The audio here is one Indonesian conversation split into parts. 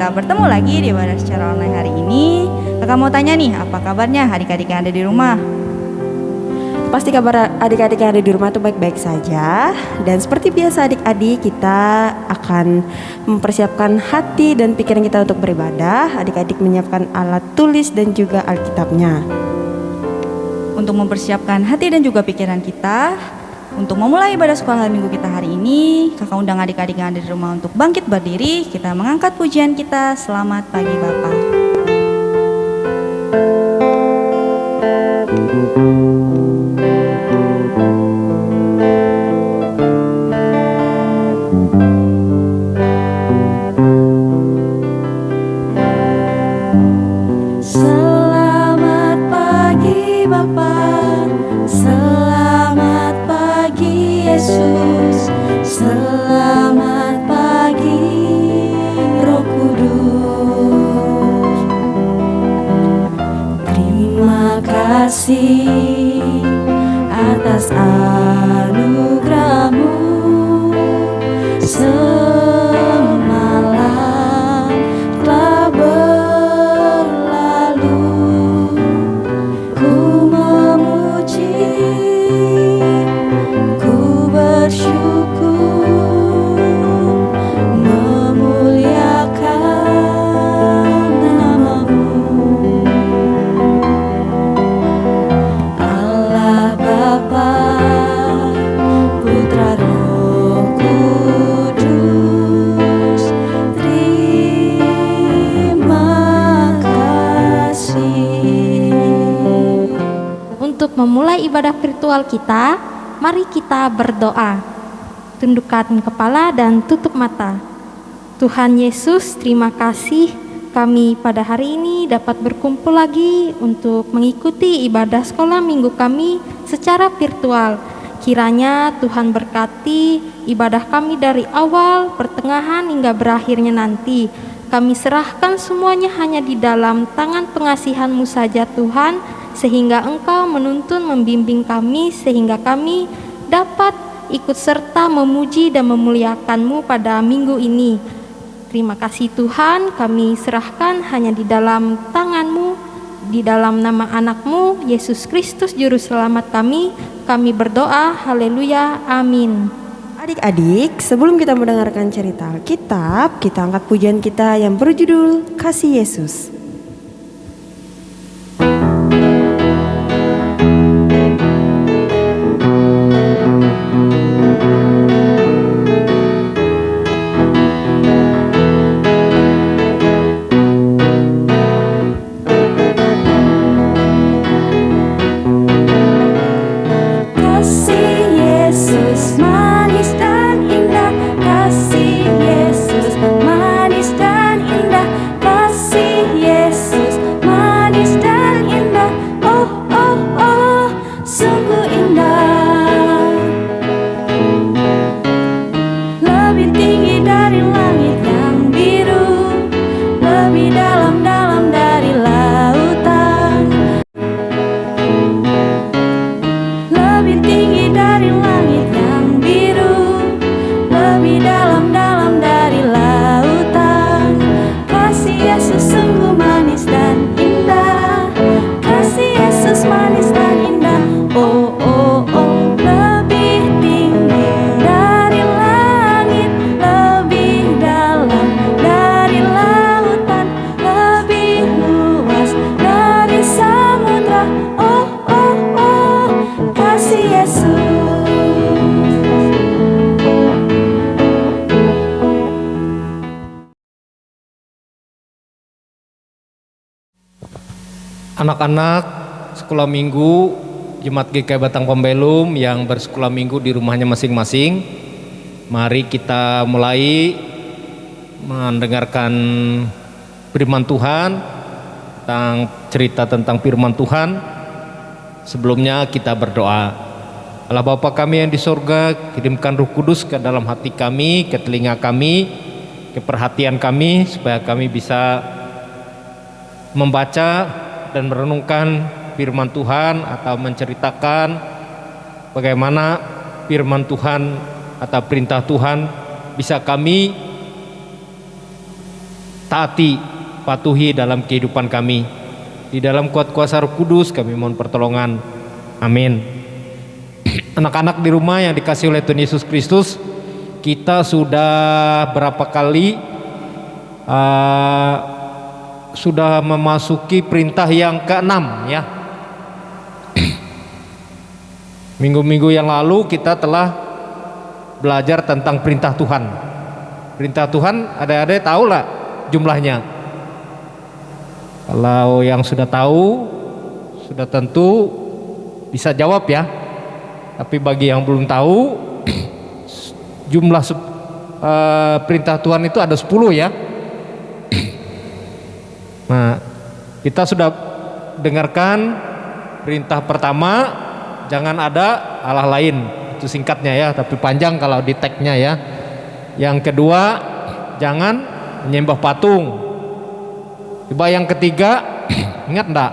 kita bertemu lagi di ibadah secara online hari ini. Kakak mau tanya nih, apa kabarnya adik-adik yang ada di rumah? Pasti kabar adik-adik yang ada di rumah tuh baik-baik saja. Dan seperti biasa adik-adik, kita akan mempersiapkan hati dan pikiran kita untuk beribadah. Adik-adik menyiapkan alat tulis dan juga Alkitabnya. Untuk mempersiapkan hati dan juga pikiran kita, untuk memulai ibadah sekolah minggu kita hari ini, kakak undang adik-adik yang ada di rumah untuk bangkit berdiri. Kita mengangkat pujian kita, selamat pagi Bapa. Selamat pagi Bapa, selamat pagi Yesus, selamat pagi Roh Kudus. Terima kasih atas anugerah-Mu. Semalam telah berlalu, ku memuji, ku bersyukur, memuliakan nama-Mu. Allah Bapa, Putra Roh Kudus, terima kasih. Untuk memulai ibadah virtual kita, mari kita berdoa. Tundukkan kepala dan tutup mata. Tuhan Yesus, terima kasih kami pada hari ini dapat berkumpul lagi untuk mengikuti ibadah sekolah minggu kami secara virtual. Kiranya Tuhan berkati ibadah kami dari awal, pertengahan hingga berakhirnya nanti. Kami serahkan semuanya hanya di dalam tangan pengasihan-Mu saja Tuhan, sehingga Engkau menuntun membimbing kami, sehingga kami dapat ikut serta memuji dan memuliakan-Mu pada minggu ini. Terima kasih Tuhan, kami serahkan hanya di dalam tangan-Mu, di dalam nama anak-Mu, Yesus Kristus Juru Selamat kami berdoa, haleluya, amin. Adik-adik, sebelum kita mendengarkan cerita Alkitab, kita angkat pujian kita yang berjudul Kasih Yesus. Kasih Yesus manis dan indah, kasih Yesus manis dan indah, kasih Yesus manis dan indah, oh oh oh, sungguh indah. Lebih tinggi dari langit yang biru, lebih dalam-dalam dari lautan. Lebih tinggi dari langit yang biru, lebih dalam-dalam dari lautan. Kasih Yesus sungguh manis dan indah, kasih Yesus manis dan indah, oh oh oh. Lebih tinggi dari langit, lebih dalam dari lautan, lebih luas dari samudra, oh oh oh, kasih Yesus. Anak-anak sekolah minggu Jemaat GKI Batang Pembelum yang bersekolah minggu di rumahnya masing-masing, mari kita mulai mendengarkan firman Tuhan, cerita tentang firman Tuhan. Sebelumnya kita berdoa. Allah Bapa kami yang di surga, kirimkan Roh Kudus ke dalam hati kami, ke telinga kami, ke perhatian kami, supaya kami bisa membaca dan merenungkan firman Tuhan atau menceritakan bagaimana firman Tuhan atau perintah Tuhan bisa kami taati, patuhi dalam kehidupan kami. Di dalam kuat kuasa Roh Kudus kami mohon pertolongan. Amin. Anak-anak di rumah yang dikasihi oleh Tuhan Yesus Kristus, kita sudah berapa kali sudah memasuki perintah yang ke-6 ya. Minggu-minggu yang lalu kita telah belajar tentang perintah Tuhan. Perintah Tuhan adik-adik tahu lah jumlahnya. Kalau yang sudah tahu, sudah tentu bisa jawab ya. Tapi bagi yang belum tahu, jumlah perintah Tuhan itu ada 10 ya. Nah, kita sudah dengarkan perintah pertama, jangan ada Allah lain. Itu singkatnya ya, tapi panjang kalau di tagnya ya. Yang kedua, jangan menyembah patung. Coba yang ketiga, ingat enggak?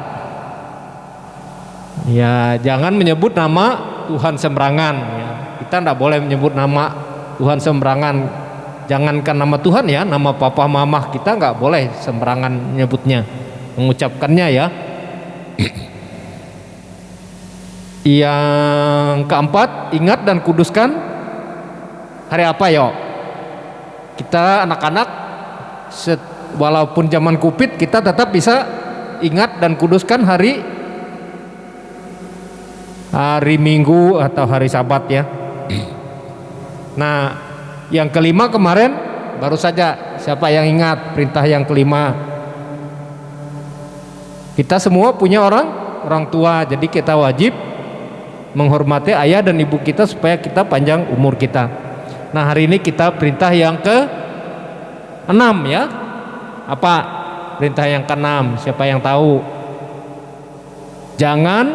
Ya, jangan menyebut nama Tuhan sembarangan ya. Kita enggak boleh menyebut nama Tuhan sembarangan. Jangankan nama Tuhan ya, nama papa mama kita nggak boleh sembarangan menyebutnya, mengucapkannya ya. Yang keempat, ingat dan kuduskan hari apa yo? Kita anak-anak walaupun zaman Covid kita tetap bisa ingat dan kuduskan hari Minggu atau hari Sabat ya. Nah, yang kelima kemarin baru saja, siapa yang ingat perintah yang kelima? Kita semua punya orang tua, jadi kita wajib menghormati ayah dan ibu kita supaya kita panjang umur kita. Nah, hari ini kita perintah yang ke-6 ya. Apa perintah yang ke-6? Siapa yang tahu? Jangan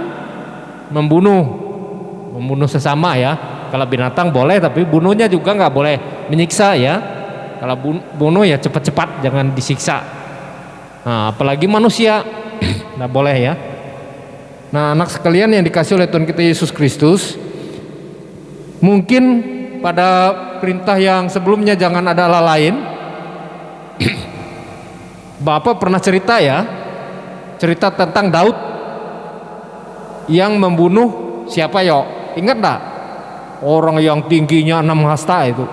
membunuh sesama ya. Kalau binatang boleh, tapi bunuhnya juga nggak boleh menyiksa ya. Kalau bunuh ya cepat-cepat, jangan disiksa. Nah, apalagi manusia nggak boleh ya. Nah, anak sekalian yang dikasih oleh Tuhan kita Yesus Kristus, mungkin pada perintah yang sebelumnya jangan ada Allah lain, Bapak pernah cerita ya, cerita tentang Daud yang membunuh siapa yo? Ingat nggak? Orang yang tingginya 6 hasta itu,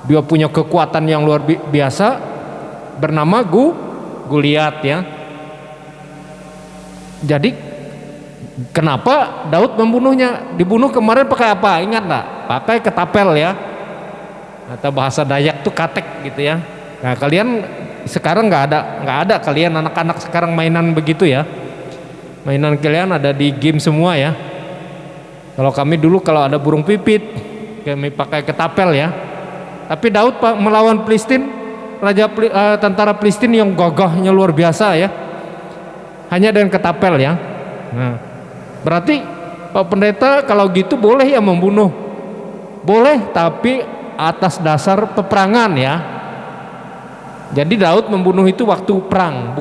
dia punya kekuatan yang luar biasa, bernama Goliat ya. Jadi kenapa Daud membunuhnya? Dibunuh kemarin pakai apa? Ingat nggak? Pakai ketapel ya, atau bahasa Dayak tuh katek gitu ya. Nah, kalian sekarang nggak ada kalian anak-anak sekarang mainan begitu ya. Mainan kalian ada di game semua ya. Kalau kami dulu kalau ada burung pipit kami pakai ketapel ya. Tapi Daud melawan Filistin, tentara Filistin yang gagahnya luar biasa ya, hanya dengan ketapel ya. Nah, berarti Pak Pendeta kalau gitu boleh ya membunuh, boleh, tapi atas dasar peperangan ya. Jadi Daud membunuh itu waktu perang,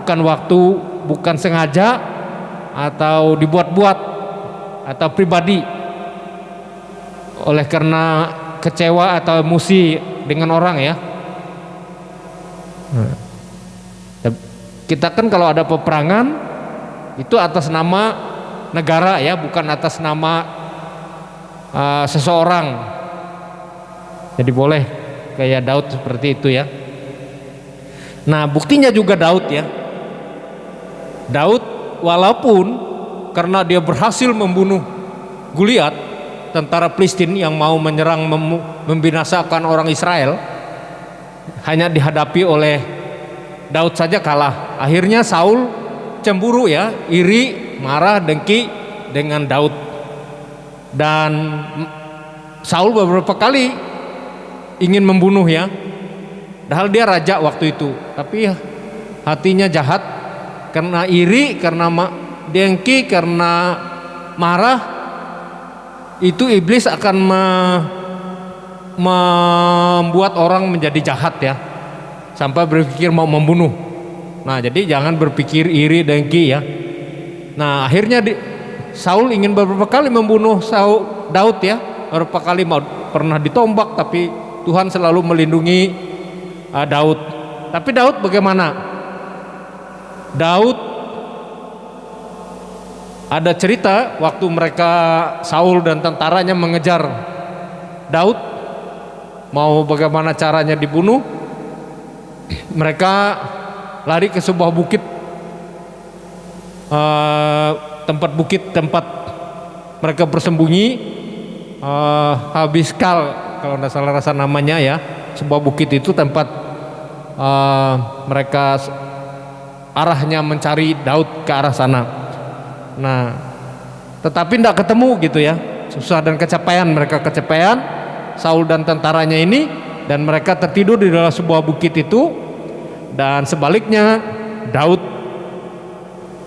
bukan sengaja atau dibuat-buat atau pribadi. Oleh karena kecewa atau emosi dengan orang ya. Kita kan kalau ada peperangan itu atas nama negara ya, bukan atas nama seseorang. Jadi boleh kayak Daud seperti itu ya. Nah, buktinya juga Daud ya. Daud walaupun karena dia berhasil membunuh Goliat, tentara Filistin yang mau menyerang membinasakan orang Israel, hanya dihadapi oleh Daud saja kalah. Akhirnya Saul cemburu ya, iri, marah, dengki dengan Daud. Dan Saul beberapa kali ingin membunuh ya, padahal dia raja waktu itu, tapi hatinya jahat karena iri, karena dengki, karena marah. Itu iblis akan membuat orang menjadi jahat ya, sampai berpikir mau membunuh. Nah, jadi jangan berpikir iri dengki ya. Nah, akhirnya Saul ingin beberapa kali membunuh Daud ya, beberapa kali pernah ditombak, tapi Tuhan selalu melindungi Daud. Tapi Daud bagaimana? Daud ada cerita waktu mereka Saul dan tentaranya mengejar Daud, mau bagaimana caranya dibunuh. Mereka lari ke sebuah bukit, tempat mereka bersembunyi, Habiskal kalau tidak salah rasa namanya ya. Sebuah bukit itu tempat mereka arahnya mencari Daud ke arah sana. Nah, tetapi tidak ketemu gitu ya, susah dan kecapean, mereka kecapean, Saul dan tentaranya ini, dan mereka tertidur di dalam sebuah bukit itu. Dan sebaliknya Daud,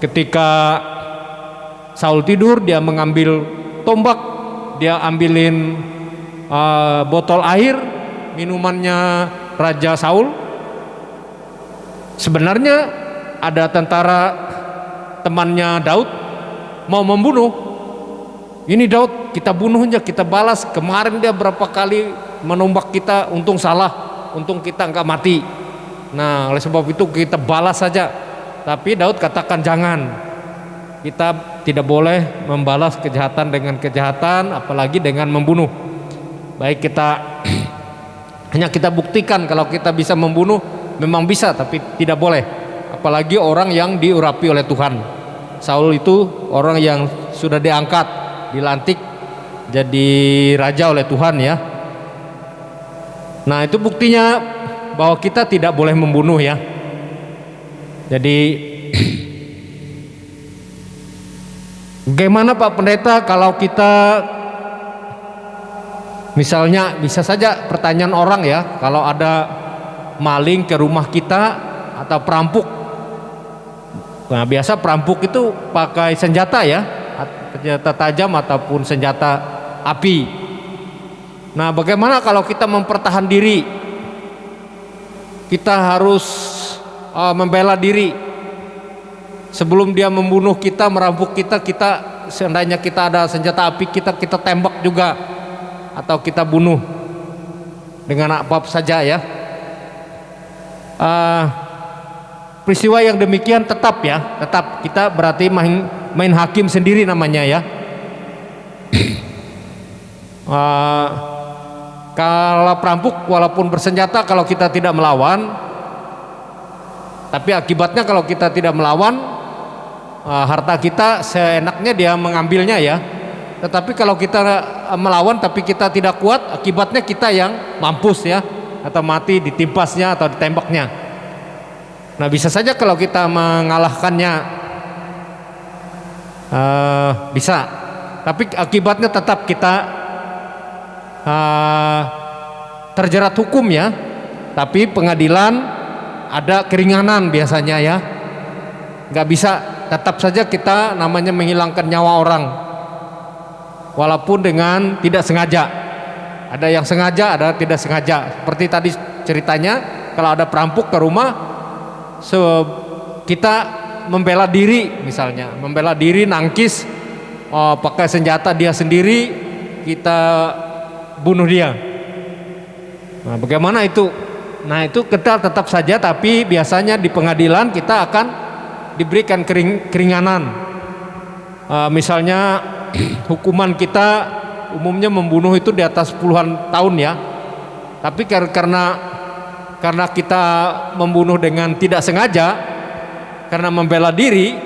ketika Saul tidur, dia mengambil tombak, dia ambilin botol air minumannya Raja Saul. Sebenarnya ada tentara temannya Daud mau membunuh. Ini Daud, kita bunuh aja, kita balas. Kemarin dia berapa kali menombak kita, untung salah, untung kita enggak mati. Nah, oleh sebab itu kita balas saja. Tapi Daud katakan jangan. Kita tidak boleh membalas kejahatan dengan kejahatan, apalagi dengan membunuh. Baik, kita hanya kita buktikan kalau kita bisa membunuh, memang bisa, tapi tidak boleh. Apalagi orang yang diurapi oleh Tuhan. Saul itu orang yang sudah diangkat, dilantik jadi raja oleh Tuhan ya. Nah, itu buktinya bahwa kita tidak boleh membunuh ya. Jadi bagaimana Pak Pendeta kalau kita misalnya, bisa saja pertanyaan orang ya, kalau ada maling ke rumah kita atau perampok. Nah, biasa perampok itu pakai senjata ya, senjata tajam ataupun senjata api. Nah, bagaimana kalau kita mempertahan diri? Kita harus membela diri. Sebelum dia membunuh kita, merampok kita, seandainya kita ada senjata api, kita tembak juga, atau kita bunuh dengan apa saja ya. Peristiwa yang demikian tetap kita berarti main hakim sendiri namanya ya. Kalau perampok walaupun bersenjata, kalau kita tidak melawan, tapi akibatnya kalau kita tidak melawan, harta kita seenaknya dia mengambilnya ya. Tetapi kalau kita melawan tapi kita tidak kuat, akibatnya kita yang mampus ya, atau mati ditimpasnya atau ditembaknya. Nah, bisa saja kalau kita mengalahkannya, bisa, tapi akibatnya tetap kita terjerat hukum ya. Tapi pengadilan ada keringanan biasanya ya, nggak bisa, tetap saja kita namanya menghilangkan nyawa orang, walaupun dengan tidak sengaja. Ada yang sengaja, ada tidak sengaja. Seperti tadi ceritanya, kalau ada perampok ke rumah, kita membela diri, misalnya membela diri, nangkis, pakai senjata dia sendiri, kita bunuh dia. Nah, bagaimana itu? Nah, itu kita tetap saja, tapi biasanya di pengadilan kita akan diberikan keringanan. Misalnya hukuman kita umumnya membunuh itu di atas puluhan tahun ya. Tapi karena kita membunuh dengan tidak sengaja, karena membela diri,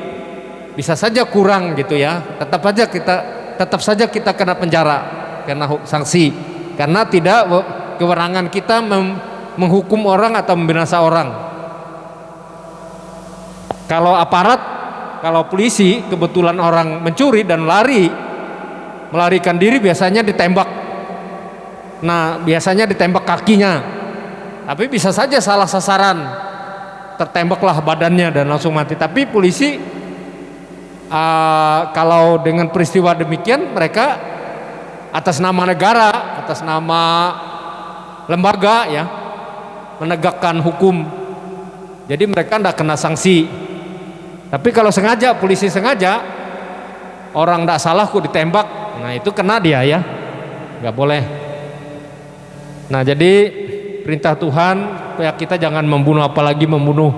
bisa saja kurang gitu ya. Tetap saja kita kena penjara, kena sanksi, karena tidak kewenangan kita menghukum orang atau membinasa orang. Kalau aparat, kalau polisi kebetulan orang mencuri dan melarikan diri, biasanya ditembak. Nah, biasanya ditembak kakinya. Tapi bisa saja salah sasaran, tertembaklah badannya dan langsung mati. Tapi polisi kalau dengan peristiwa demikian, mereka atas nama negara, atas nama lembaga ya, menegakkan hukum. Jadi mereka tidak kena sanksi. Tapi kalau sengaja, polisi sengaja, orang tidak salah kok ditembak, nah itu kena dia ya, nggak boleh. Nah, jadi perintah Tuhan supaya kita jangan membunuh, apalagi membunuh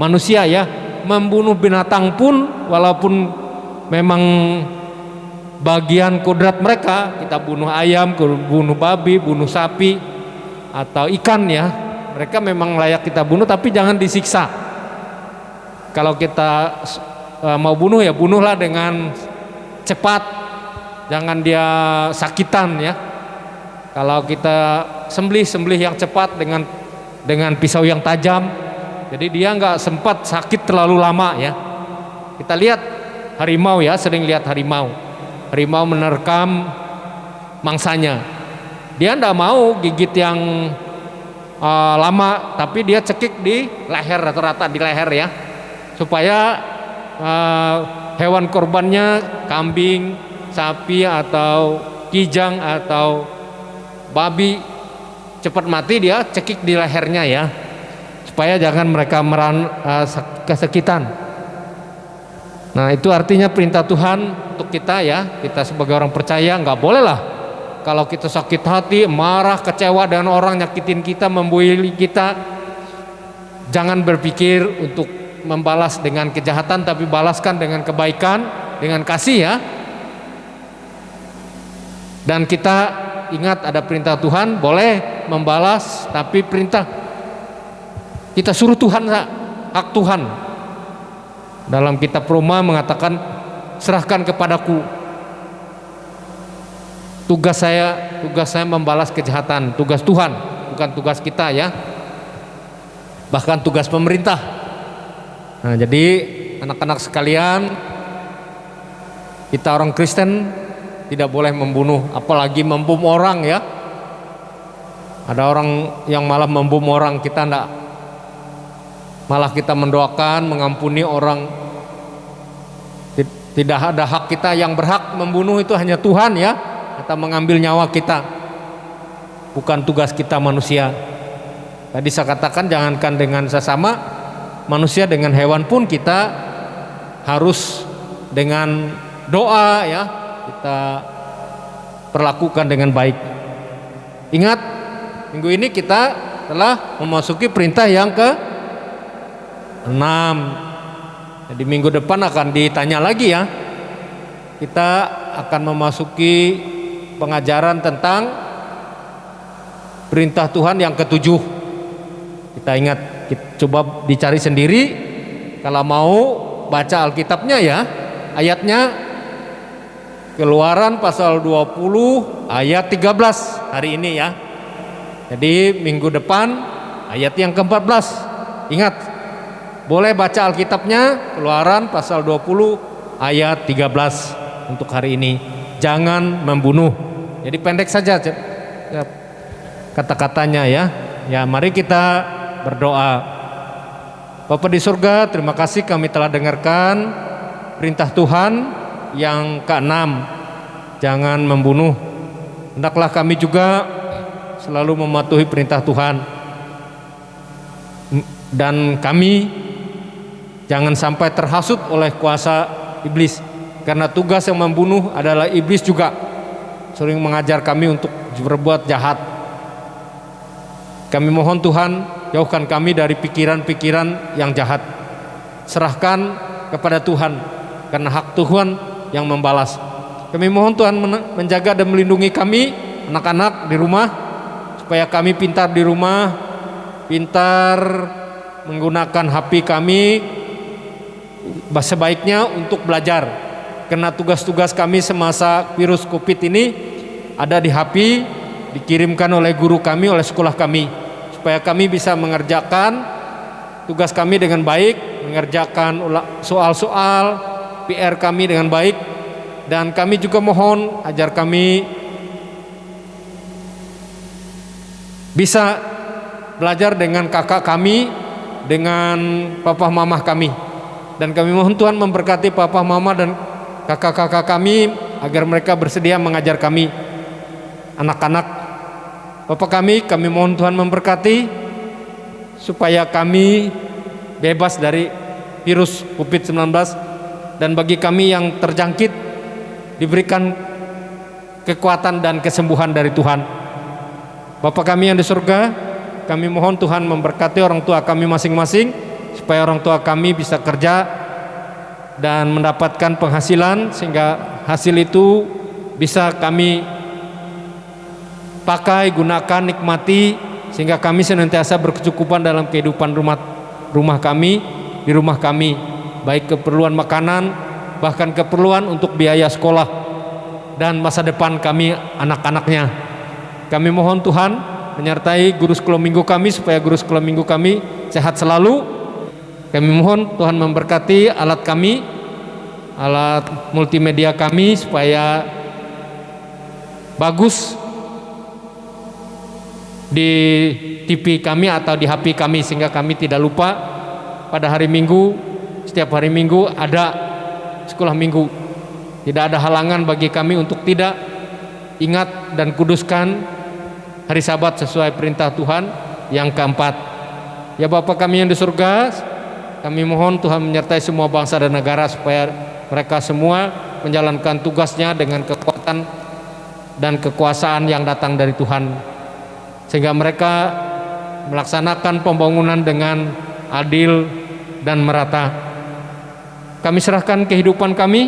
manusia ya. Membunuh binatang pun walaupun memang bagian kodrat mereka, kita bunuh ayam, bunuh babi, bunuh sapi atau ikan ya, mereka memang layak kita bunuh, tapi jangan disiksa. Kalau kita mau bunuh ya bunuhlah dengan cepat, jangan dia sakitan ya. Kalau kita sembelih yang cepat dengan pisau yang tajam, jadi dia nggak sempat sakit terlalu lama ya. Kita lihat harimau ya, sering lihat harimau menerkam mangsanya. Dia nggak mau gigit yang lama, tapi dia cekik di leher, rata-rata di leher ya, supaya hewan korbannya kambing, sapi atau kijang atau babi cepat mati, dia cekik di lehernya ya, supaya jangan mereka kesakitan. Nah itu artinya perintah Tuhan untuk kita ya, kita sebagai orang percaya nggak boleh lah kalau kita sakit hati, marah, kecewa dengan orang nyakitin kita, membuli kita, jangan berpikir untuk membalas dengan kejahatan, tapi balaskan dengan kebaikan, dengan kasih ya. Dan kita ingat ada perintah Tuhan, boleh membalas, tapi perintah kita suruh Tuhan, hak Tuhan. Dalam kitab Roma mengatakan, serahkan kepadaku. Tugas saya membalas kejahatan, tugas Tuhan, bukan tugas kita ya. Bahkan tugas pemerintah. Nah, jadi anak-anak sekalian, kita orang Kristen tidak boleh membunuh, apalagi membom orang ya. Ada orang yang malah membom orang, kita enggak. Malah kita mendoakan, mengampuni orang. Tidak ada hak kita, yang berhak membunuh itu hanya Tuhan ya, atau mengambil nyawa kita. Bukan tugas kita manusia. Tadi saya katakan jangankan dengan sesama manusia, dengan hewan pun kita harus dengan doa ya, kita perlakukan dengan baik. Ingat, minggu ini kita telah memasuki perintah yang ke-6. Jadi minggu depan akan ditanya lagi ya. Kita akan memasuki pengajaran tentang perintah Tuhan yang ke-7. Kita ingat, coba dicari sendiri. Kalau mau baca Alkitabnya ya, ayatnya Keluaran pasal 20 ayat 13 hari ini ya. Jadi minggu depan ayat yang ke-14. Ingat, boleh baca Alkitabnya, Keluaran pasal 20 ayat 13 untuk hari ini. Jangan membunuh. Jadi pendek saja kata-katanya ya. Ya, mari kita berdoa. Bapa di surga, terima kasih kami telah dengarkan perintah Tuhan yang ke-6. Jangan membunuh. Hendaklah kami juga selalu mematuhi perintah Tuhan. Dan kami jangan sampai terhasut oleh kuasa iblis, karena tugas yang membunuh adalah iblis juga sering mengajar kami untuk berbuat jahat. Kami mohon Tuhan, jauhkan kami dari pikiran-pikiran yang jahat. Serahkan kepada Tuhan, karena hak Tuhan yang membalas. Kami mohon Tuhan menjaga dan melindungi kami, anak-anak di rumah, supaya kami pintar di rumah, pintar menggunakan HP kami sebaiknya untuk belajar, karena tugas-tugas kami semasa virus COVID ini ada di HP, dikirimkan oleh guru kami, oleh sekolah kami, supaya kami bisa mengerjakan tugas kami dengan baik, mengerjakan soal-soal PR kami dengan baik. Dan kami juga mohon ajar kami bisa belajar dengan kakak kami, dengan papa mama kami. Dan kami mohon Tuhan memberkati papa mama dan kakak-kakak kami, agar mereka bersedia mengajar kami, anak-anak. Bapak kami mohon Tuhan memberkati supaya kami bebas dari virus COVID-19, dan bagi kami yang terjangkit diberikan kekuatan dan kesembuhan dari Tuhan. Bapa kami yang di surga, kami mohon Tuhan memberkati orang tua kami masing-masing, supaya orang tua kami bisa kerja dan mendapatkan penghasilan, sehingga hasil itu bisa kami pakai, gunakan, nikmati, sehingga kami senantiasa berkecukupan dalam kehidupan rumah kami, di rumah kami, baik keperluan makanan, bahkan keperluan untuk biaya sekolah dan masa depan kami, anak-anaknya. Kami mohon Tuhan menyertai guru sekolah minggu kami, supaya guru sekolah minggu kami sehat selalu. Kami mohon Tuhan memberkati alat kami, alat multimedia kami, supaya bagus di TV kami atau di HP kami, sehingga kami tidak lupa pada hari Minggu, setiap hari Minggu ada sekolah minggu. Tidak ada halangan bagi kami untuk tidak ingat dan kuduskan hari Sabat sesuai perintah Tuhan yang keempat. Ya Bapa kami yang di surga, kami mohon Tuhan menyertai semua bangsa dan negara, supaya mereka semua menjalankan tugasnya dengan kekuatan dan kekuasaan yang datang dari Tuhan, sehingga mereka melaksanakan pembangunan dengan adil dan merata. Kami serahkan kehidupan kami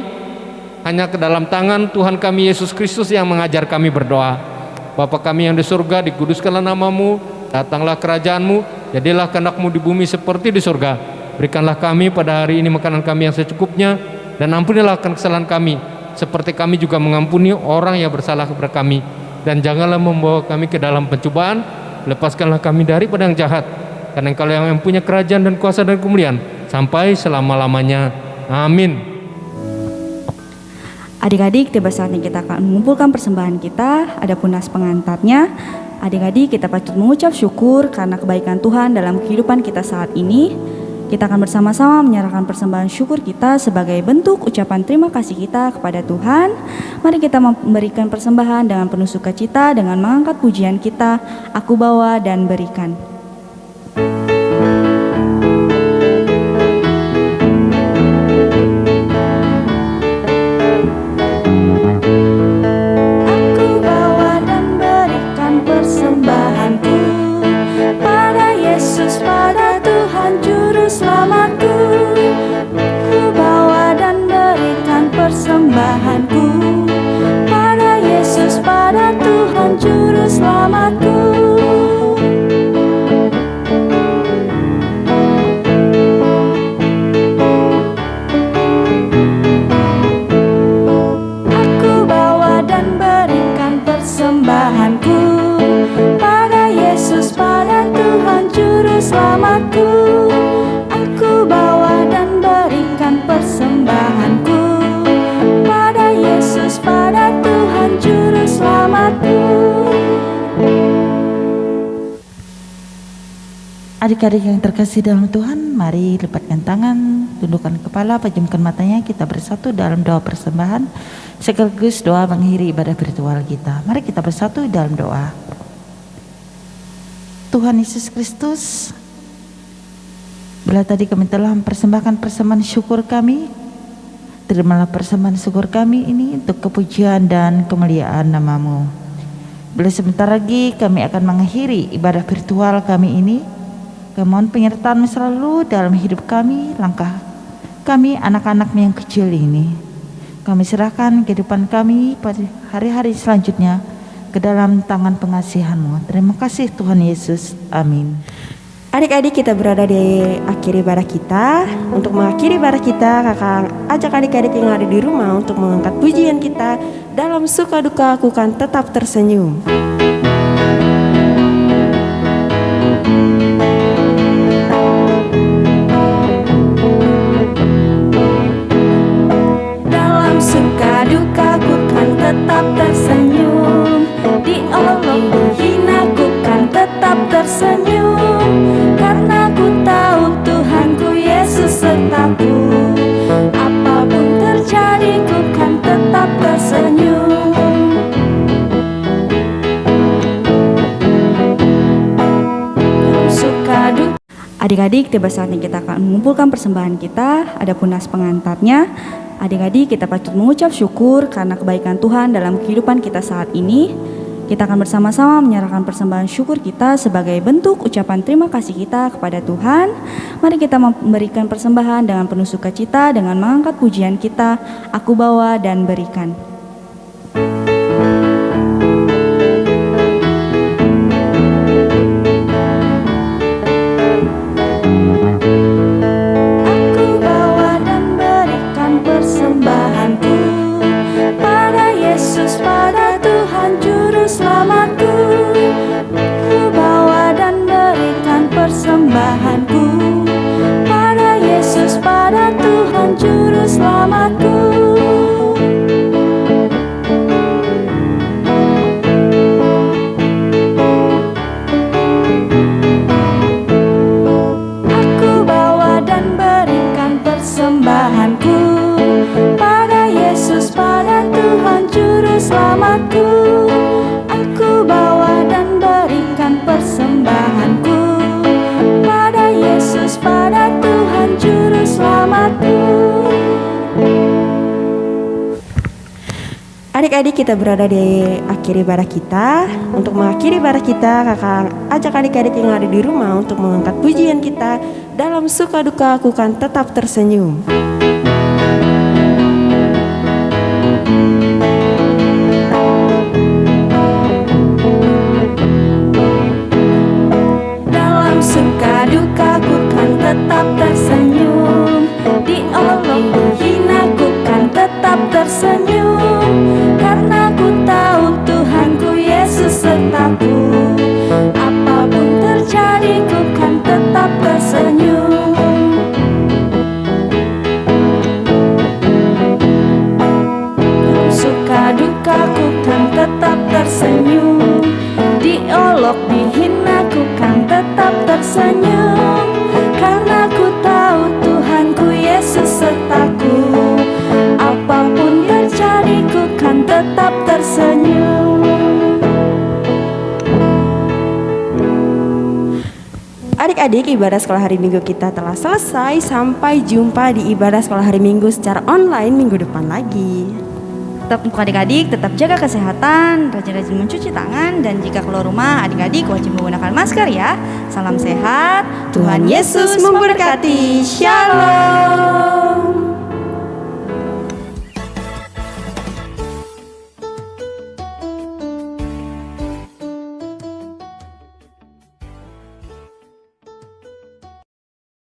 hanya ke dalam tangan Tuhan kami Yesus Kristus yang mengajar kami berdoa. Bapa kami yang di surga, dikuduskanlah namamu, datanglah kerajaanmu, jadilah kehendak-mu di bumi seperti di surga. Berikanlah kami pada hari ini makanan kami yang secukupnya, dan ampunilah kesalahan kami, seperti kami juga mengampuni orang yang bersalah kepada kami. Dan janganlah membawa kami ke dalam pencobaan, lepaskanlah kami daripada yang jahat, karena Engkau yang mempunyai kerajaan dan kuasa dan kemuliaan sampai selama-lamanya. Amin. Adik-adik, tiba saatnya kita akan mengumpulkan persembahan kita. Adapun nas pengantarnya, adik-adik kita patut mengucap syukur karena kebaikan Tuhan dalam kehidupan kita saat ini. Kita akan bersama-sama menyerahkan persembahan syukur kita sebagai bentuk ucapan terima kasih kita kepada Tuhan. Mari kita memberikan persembahan dengan penuh sukacita dengan mengangkat pujian kita, Aku bawa dan berikan. Selamatku, ku bawa dan berikan persembahanku pada Yesus, pada Tuhan Juru Selamatku. Aku bawa dan berikan persembahanku pada Yesus, pada Tuhan Juru Selamatku. Aku bawa dan berikan persembahanku pada Yesus, pada Tuhan Juru Selamatku. Adik-adik yang terkasih dalam Tuhan, mari lipatkan tangan, tundukkan kepala, pejamkan matanya, kita bersatu dalam doa persembahan sekaligus doa mengakhiri ibadah virtual kita. Mari kita bersatu dalam doa. Tuhan Yesus Kristus, bila tadi kami telah mempersembahkan persembahan syukur kami, terimalah persembahan syukur kami ini untuk kepujian dan kemuliaan nama-Mu. Bila sebentar lagi kami akan mengakhiri ibadah virtual kami ini, kami mohon penyertaan-Mu selalu dalam hidup kami, langkah kami anak-anak-Mu yang kecil ini. Kami serahkan kehidupan kami pada hari-hari selanjutnya ke dalam tangan pengasihan-Mu. Terima kasih Tuhan Yesus. Amin. Adik-adik, kita berada di akhir ibadah kita. Untuk mengakhiri ibadah kita, kakak ajak adik-adik yang ada di rumah untuk mengangkat pujian kita. Dalam suka duka aku kan tetap tersenyum. Dalam suka duka aku kan tetap tersenyum, diolok dihina aku kan tetap tersenyum. Karena ku tahu Tuhanku Yesus sertaku, apapun terjadi ku kan tetap tersenyum. Suka duka. Adik-adik, tiba saatnya kita akan mengumpulkan persembahan kita. Adapun nas pengantarnya, adik-adik kita patut mengucap syukur karena kebaikan Tuhan dalam kehidupan kita saat ini. Kita akan bersama-sama menyerahkan persembahan syukur kita sebagai bentuk ucapan terima kasih kita kepada Tuhan. Mari kita memberikan persembahan dengan penuh sukacita dengan mengangkat pujian kita, Aku bawa dan berikan. Aku bawa dan berikan persembahanku pada Yesus, pada Tuhan Juru Selamatku. Aku bawa dan berikan persembahanku pada Yesus, pada Tuhan Juru Selamatku. Aku bawa dan berikan persembahanku pada Yesus, pada Tuhan Juru Selamatku. Aku bawa dan berikan persembahanku pada Yesus, pada Tuhan Juru Selamatku. Adik-adik, kita berada di akhir ibadah kita. Untuk mengakhiri ibadah kita, kakak ajak adik-adik yang ada di rumah untuk mengangkat pujian kita. Dalam suka duka aku kan tetap tersenyum. Dalam suka duka ku kan tetap tersenyum, diolok dihina ku kan tetap tersenyum, karena ku tahu Tuhanku Yesus sertaku. Apapun terjadi ku kan tetap tersenyum. Dalam suka duka ku kan tetap tersenyum, diolok dihina ku kan tetap tersenyum, karena ku tahu Tuhanku Yesus sertaku. Apapun terjadi ku kan tetap tersenyum. Adik-adik, ibadah sekolah hari Minggu kita telah selesai. Sampai jumpa di ibadah sekolah hari Minggu secara online minggu depan lagi. Tetap untuk adik-adik, tetap jaga kesehatan, rajin-rajin mencuci tangan, dan jika keluar rumah, adik-adik wajib menggunakan masker ya. Salam sehat, Tuhan Yesus memberkati. Shalom.